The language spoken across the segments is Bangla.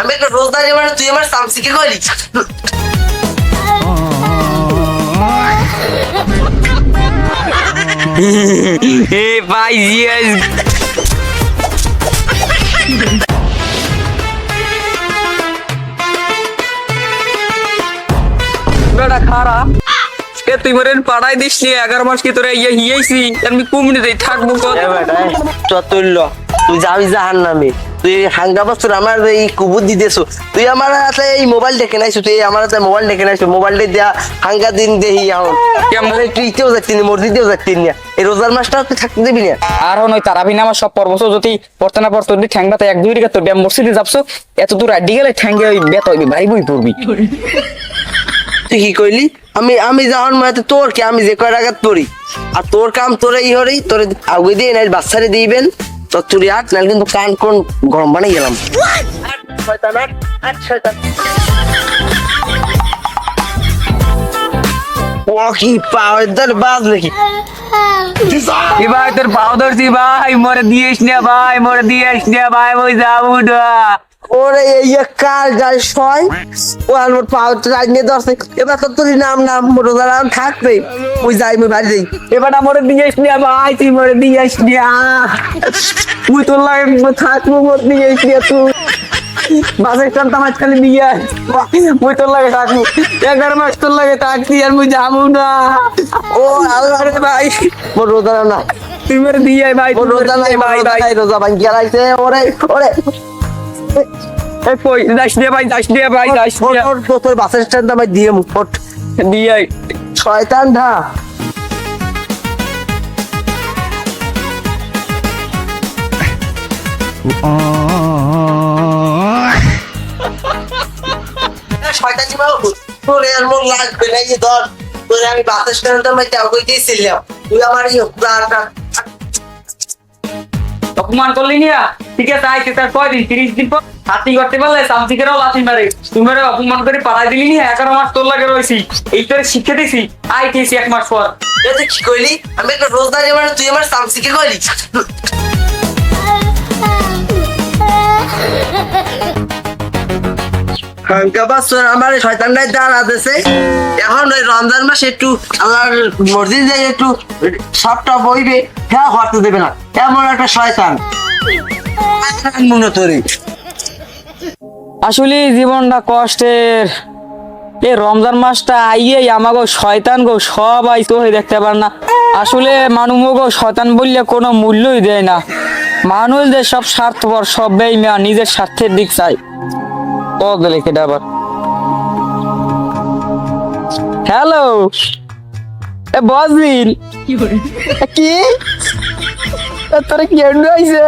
আমি একটা রোজদারি মানে তুই আমার সামসিকে কইলি এ ভাই জিএস বেটা খারা এ তুই মরে পাড়াই দিস নি 11 মাস কি তোরে ইয়ে হিয়েছি আমি কুমনে দেই থাকবো কত চতুল্য তুই যাবি জাহান নামে তুই হাঙ্গা বছর আমার এই কুবুদ দিতেছো তুই আমার হাতে এই মোবাইল দেখে নাইছো তুই আমার হাতে মোবাইল দেখে নাইছো মোবাইলটা দেয়া হাঙ্গা দিন দেহি এখন কেমন তুই ইতেও যাচ্ছি না মসজিদেও যাচ্ছি না এই রোজার মাসটা তুই থাকতে দিবি না আর নয় তারাবি না আমার সব পর্বত যদি পড়তে না পড়তে যদি ঠ্যাংবাতে 1-2 রিকা তোর ব্যায়াম মসজিদে যাবছো এত দূর আড্ডি গেলে ঠ্যাঙ্গে ওই বেত হইবি ভারী বই পড়বি তুই কি কইলি আমি যাওয়ার মাতে তোর কি আমি যে কয় রাগাত পড়ি আর তোর কাম তোরে ই হরি তোরে আগে দিয়ে নাই বাচ্চারে দিবেন তো তুই আট নাল কিন্তু কান কোন গরম বানাই গেলাম ও কি পাওয়ার বাজ নাকি এ ভাই তোর পাও ধরছি ভাই মরে দিয়েস না ভাই মরে দিয়েস না ভাই ওই যাবো না ওরে এই কাল যাই ছয় ও আমার পাওয়ার রাজ নিয়ে ধরছে এবার তো তোর নাম রোজার থাকবে ওই যাই আমি বাড়ি যাই এবার মরে দিয়েস না ভাই তুই মরে দিয়েস না তুই তোর লাগে থাকবো মরে দিয়েস না তুই বাসের স্ট্যান্ড আমার খালি দিয়ে মুই তোর লাগে থাকবো 11 মাস তোর লাগে থাকতি আর মুই যাবো না ও আল্লাহ রে ভাই মোর রোজা না তুই মরে দিয়ে ভাই মোর রোজা নাই ভাই ভাই রোজা ভাঙ গেলাইছে ওরে ওরে এই কই দাস দিয়ে ভাই দাস দিয়ে ভাই দাস দিয়ে তোর বাসের স্ট্যান্ড আমি দিয়ে মুখ ফট দিয়ে শয়তান ধা শয়তান জি বাবু তোর এর মন লাগবে না এই ধর তোর আমি বাসের স্ট্যান্ডে আমি তাও কই দিয়েছিলাম তুই আমার এই প্ল্যানটা অপমান করলি না ঠিক আছে আইতে তার কয়দিন 30 দিন পর হাতি করতে পারলে সামথিকেরও লাথি মারে তুমি অপমান করে পাড়াই দিলি না 11 মাস তোর লাগে রইছি এই তোরে শিক্ষা দিছি আইতেছি 1 মাস পর এটা কি কইলি আমি একটা রোজদারি মানে তুই আমার সামসিকে কইলি হাঙ্কা বাসর আমার শয়তানটাই দাঁড়া দিছে এখন ওই রমজান মাসে একটু আমার মসজিদে একটু সবটা বইবে হ্যাঁ হতে দেবে না এমন একটা শয়তান মনে তোরে আসলে জীবনটা কষ্টের এই রমজান মাসটা আইয়ে আমাগো শয়তান গো সবাই তো দেখতে পার না আসলে মানুষ গো শয়তান বললে কোনো মূল্যই দেয় না মানুষদের সব স্বার্থপর সব বেঈমান নিজের স্বার্থের দিক চাই ও গেলে কেটা আবার হ্যালো এ বজবিল কি তোরে কেন্দ্র আইছে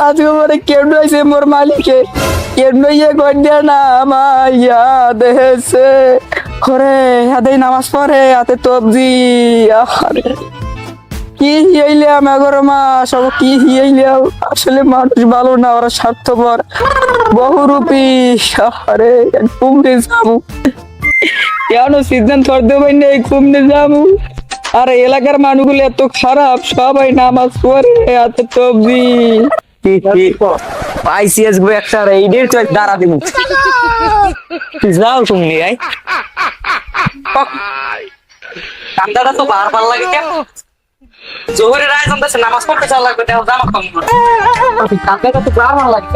আজকে মোরে কেন্দ্র আইছে মোর মালিকে কেন্দ্র ইয়ে গন্ডা না মাইয়া দেশে করে হাতে নামাজ পড়ে হাতে তবজি আরে কি হিয়াইলাম 11 মাস সব কি হিয়াইলাম আসলে মানুষ ভালো না ওরা স্বার্থপর বহুরূপী আরে কুমড়ে যাবো কেন সিদ্ধান্ত করতে পারি না কুমড়ে যাবো আর এলাকার মানুষগুলো এত খারাপ সবাই নামাজ পড়ে হাতে তবজি পাইছি আসবো একটা এইদের তো দাঁড়া দিব যাও তুমি আই কান্দাটা তো বারবার লাগে কেন জোহরের আয়োজন আছে নামাজ পড়তে যাওয়া লাগবে তাও জামা কম কান্দাটা তো বারবার লাগে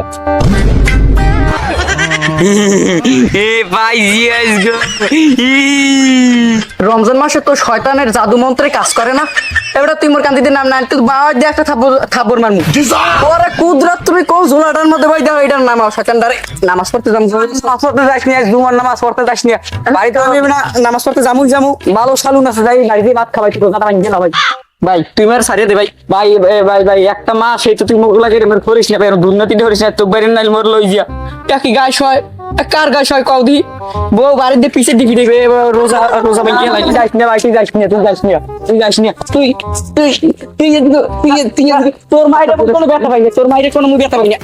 এ ভাই জিএস গো রমজান মাসে তো শয়তানের জাদু মন্ত্রে কাজ করে না এবারে তুই মোর কান্দিদের নাম না তুই বাবার দিয়ে একটা থাপ্পড় মারমু ওরে কুদরত তুমি কোন ঝোলাটার মধ্যে বই দাও এটার নাম শয়তানটারে নামাজ পড়তে যাম নামাজ পড়তে যাস নি জুমার নামাজ পড়তে যাস নি বাড়িতে আমি না নামাজ পড়তে যামু ভালো সালুন আছে যাই বাড়িতে ভাত খাবাই তুই কথা ভাঙ গেল ভাই ভাই তুই মার সারিয়ে দে ভাই ভাই ভাই ভাই একটা মাস এই তো তুই মুখ লাগে মেরে করিস না ভাই দুর্নীতি ধরিস না তো বাইরে নাইল মোর লই যা কি গাছ হয় কার গাছ হয় কৌদি বউ বাড়িতে পিছে দিবি দেবে রোজা রোজা ভাই গেল যাইস না ভাই তুই যাইস না তুই তোর মায়ের কোনো ব্যথা পাই না তোর মায়ের কোনো মুখ ব্যথা পাই না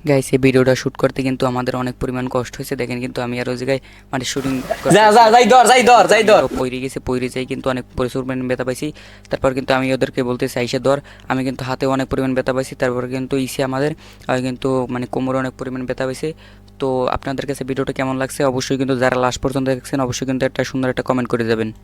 গাইস এই ভিডিওটা শ্যুট করতে কিন্তু আমাদের অনেক পরিমাণ কষ্ট হয়েছে। দেখেন কিন্তু আমি আর ওই জায়গায় মানে শুটিং পইরে গেছে, পইরে যাই কিন্তু অনেক প্রচুর পরিমাণ ব্যথা পাইছি। তারপর কিন্তু আমি ওদেরকে বলতে চাইছে ধর, আমি কিন্তু হাতে অনেক পরিমাণ ব্যথা পাইছি। তারপর কিন্তু আমাদের কিন্তু মানে কোমরে অনেক পরিমাণ ব্যথা পাইছে। তো আপনাদের কাছে ভিডিওটা কেমন লাগছে অবশ্যই কিন্তু যারা লাস্ট পর্যন্ত দেখছেন অবশ্যই কিন্তু একটা সুন্দর একটা কমেন্ট করে যাবেন।